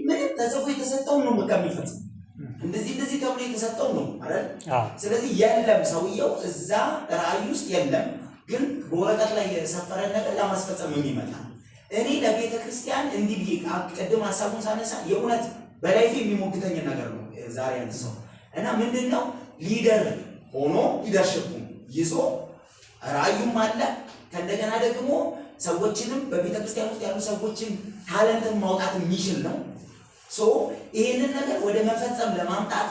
ምንም ተጽፎ የተሰጠውን ነው የሚፈጽም እንደዚህ ተብሎ የተሰጠው ነው አይደል? ስለዚህ የለም ሰውየው እዛ ራእይ ውስጥ የለም፣ ግን በወረቀት ላይ የሰፈረ ነገር ለማስፈጸም የሚመጣ እኔ ለቤተ ክርስቲያን እንዲህ ብዬ ቅድም ሀሳቡን ሳነሳ የእውነት በላይፍ የሚሞግተኝ ነገር ነው ዛሬ አንስሰው እና ምንድነው ሊደር ሆኖ ሊደርሽፑ ይዞ ራእዩም አለ ከእንደገና ደግሞ ሰዎችንም በቤተ ክርስቲያን ውስጥ ያሉ ሰዎችን ታለንትን ማውጣት የሚችል ነው። ይሄንን ነገር ወደ መፈጸም ለማምጣት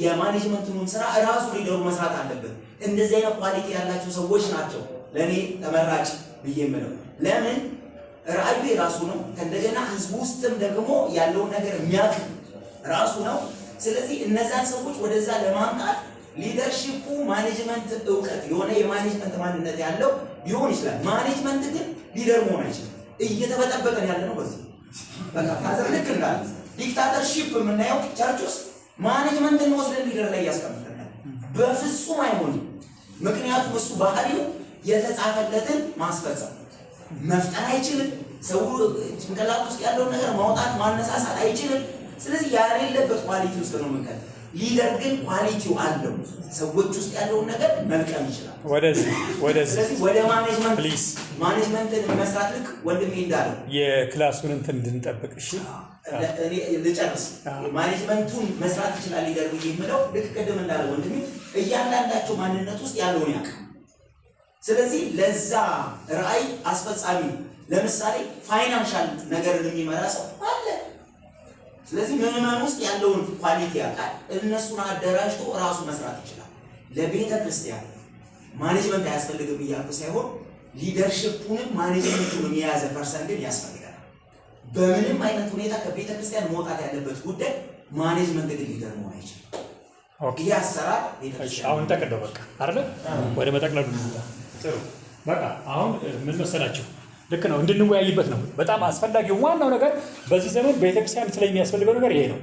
የማኔጅመንቱን ስራ ራሱ ሊደሩ መስራት አለበት። እንደዚህ አይነት ኳሊቲ ያላቸው ሰዎች ናቸው ለኔ ተመራጭ ብዬ የምለው። ለምን ራእዩ ራሱ ነው፣ ከእንደገና ህዝቡ ውስጥም ደግሞ ያለውን ነገር የሚያውቅ ራሱ ነው። ስለዚህ እነዛን ሰዎች ወደዛ ለማምጣት ሊደርሺፑ ማኔጅመንት እውቀት የሆነ የማኔጅመንት ማንነት ያለው ሊሆን ይችላል። ማኔጅመንት ግን ሊደር መሆን አይችልም። እየተበጠበቀን ያለ ነው በዚህ በቃ ታዘር ልክ እንዳለ ዲክታተርሺፕ የምናየው ቸርች ውስጥ ማኔጅመንትን ወስደን ሊደር ላይ ያስቀምጠናል። በፍጹም አይሆንም። ምክንያቱም እሱ ባህሪው የተጻፈለትን ማስፈጸም መፍጠር አይችልም። ሰው ጭንቅላት ውስጥ ያለውን ነገር ማውጣት ማነሳሳት አይችልም። ስለዚህ ያሌለበት ኳሊቲ ውስጥ ነው የምንቀር። ሊደር ግን ኳሊቲው አለው። ሰዎች ውስጥ ያለውን ነገር መልቀም ይችላል። ስለዚህ ወደ ማኔጅመንትን መስራት ልክ ወንድሜ እንዳለው የክላሱን እንትን እንድንጠብቅ እሺ፣ እኔ ልጨርስ። ማኔጅመንቱን መስራት ይችላል ሊደር ብዬ የምለው ልክ ቅድም እንዳለው ወንድሜ እያንዳንዳቸው ማንነት ውስጥ ያለውን ያውቃል። ስለዚህ ለዛ ራእይ አስፈጻሚ ለምሳሌ ፋይናንሻል ነገርን የሚመራ ሰው አለ። ስለዚህ ምዕመናን ውስጥ ያለውን ኳሊቲ ያውቃል። እነሱን አደራጅቶ ራሱ መስራት ይችላል። ለቤተ ክርስቲያን ማኔጅመንት አያስፈልግም እያልኩ ሳይሆን ሊደርሺፑንም ማኔጅመንቱንም የያዘ ፐርሰን ግን ያስፈልጋል። በምንም አይነት ሁኔታ ከቤተ ክርስቲያን መውጣት ያለበት ጉዳይ ማኔጅመንት ግን ሊደር መሆን አይችልም። ይህ አሰራር አሁን ጠቅደው በቃ አይደለ ወደ መጠቅለሉ ነው። ጥሩ በቃ አሁን ምን መሰላችሁ፣ ልክ ነው እንድንወያይበት ነው። በጣም አስፈላጊው ዋናው ነገር በዚህ ዘመን ቤተክርስቲያን ስለሚያስፈልገው ነገር ይሄ ነው።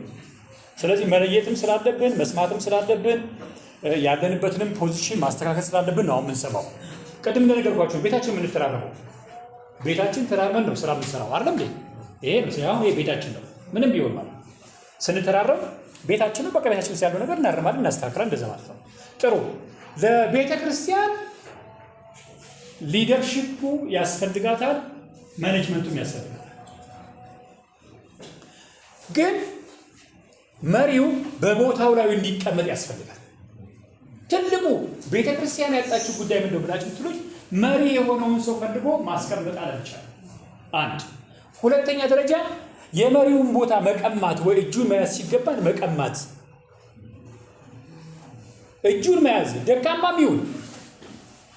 ስለዚህ መለየትም ስላለብን መስማትም ስላለብን ያለንበትንም ፖዚሽን ማስተካከል ስላለብን ነው አሁን የምንሰማው። ቅድም እንደነገርኳችሁ ቤታችን የምንተራረበው ቤታችን ተራርመን ነው ስራ የምንሰራው አይደለም እንዴ? ይሄ ነው ሲያው ይሄ ቤታችን ነው። ምንም ቢሆን ማለት ስንተራረብ ቤታችንን በቃ ቤታችን ውስጥ ያለው ነገር እናርማለን፣ እናስተካክላለን፣ እንደዛ ማለት ነው። ጥሩ ለቤተ ክርስቲያን ሊደርሺፑ ያስፈልጋታል፣ ማኔጅመንቱም ያስፈልጋታል። ግን መሪው በቦታው ላይ እንዲቀመጥ ያስፈልጋል። ትልቁ ቤተ ክርስቲያን ያጣችው ጉዳይ ምንድነው ብላችሁ ትሉኝ፣ መሪ የሆነውን ሰው ፈልጎ ማስቀመጥ አልቻለም። አንድ ሁለተኛ ደረጃ የመሪውን ቦታ መቀማት ወይ እጁን መያዝ ሲገባን መቀማት፣ እጁን መያዝ ደካማም ይሁን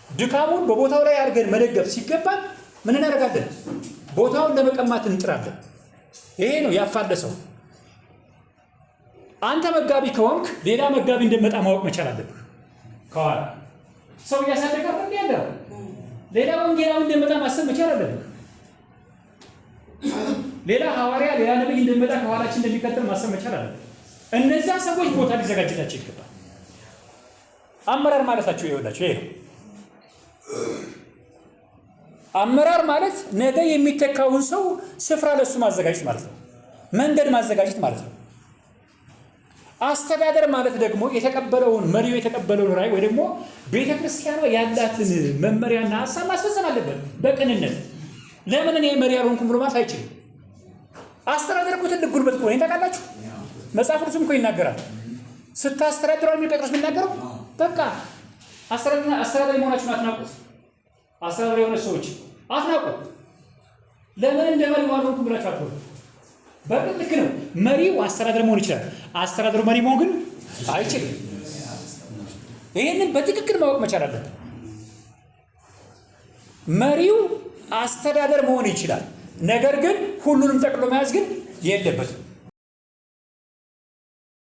ድካሙን በቦታው ላይ አድርገን መደገፍ ሲገባን ምን እናደርጋለን? ቦታውን ለመቀማት እንጥራለን። ይሄ ነው ያፋለሰው። አንተ መጋቢ ከሆንክ ሌላ መጋቢ እንደመጣ ማወቅ መቻል አለብህ። ከኋላ ሰው እያሳደገ ነው ያለው፣ ሌላ ወንጌላዊ እንደመጣ ማሰብ መቻል አለብህ። ሌላ ሐዋርያ ሌላ ነብይ እንደመጣ ከኋላችን እንደሚከተል ማሰብ መቻል አለብህ። እነዛ ሰዎች ቦታ ሊዘጋጅላቸው ይገባል። አመራር ማለታቸው ይኸውላችሁ ይሄ ነው። አመራር ማለት ነገ የሚተካውን ሰው ስፍራ ለሱ ማዘጋጀት ማለት ነው። መንገድ ማዘጋጀት ማለት ነው። አስተዳደር ማለት ደግሞ የተቀበለውን መሪው የተቀበለውን ራዕይ ወይ ደግሞ ቤተክርስቲያኗ ያላትን መመሪያና ሐሳብ ማስፈጸም አለበት በቅንነት። ለምን እኔ መሪ ያልሆንኩም ብሎ ማለት አይችልም። አስተዳደር እኮ ትልቅ ጉልበት እኮ ነው። ታውቃላችሁ መጽሐፍ ቅዱስም እኮ ይናገራል። ስታስተዳድሩ የሚል ጴጥሮስ የሚናገረው በቃ አስተዳዳሪ መሆናችሁን አትናቁት። አስተዳዳሪ የሆነ ሰዎች አትናቁት። ለምን እንደ መሪ ዋልሆንኩም ብላችሁ አትወሩ። በቅን ልክ ነው። መሪው አስተዳደር መሆን ይችላል። አስተዳደሩ መሪ መሆን ግን አይችልም። ይህንን በትክክል ማወቅ መቻል አለብን። መሪው አስተዳደር መሆን ይችላል፣ ነገር ግን ሁሉንም ጠቅሎ መያዝ ግን የለበትም።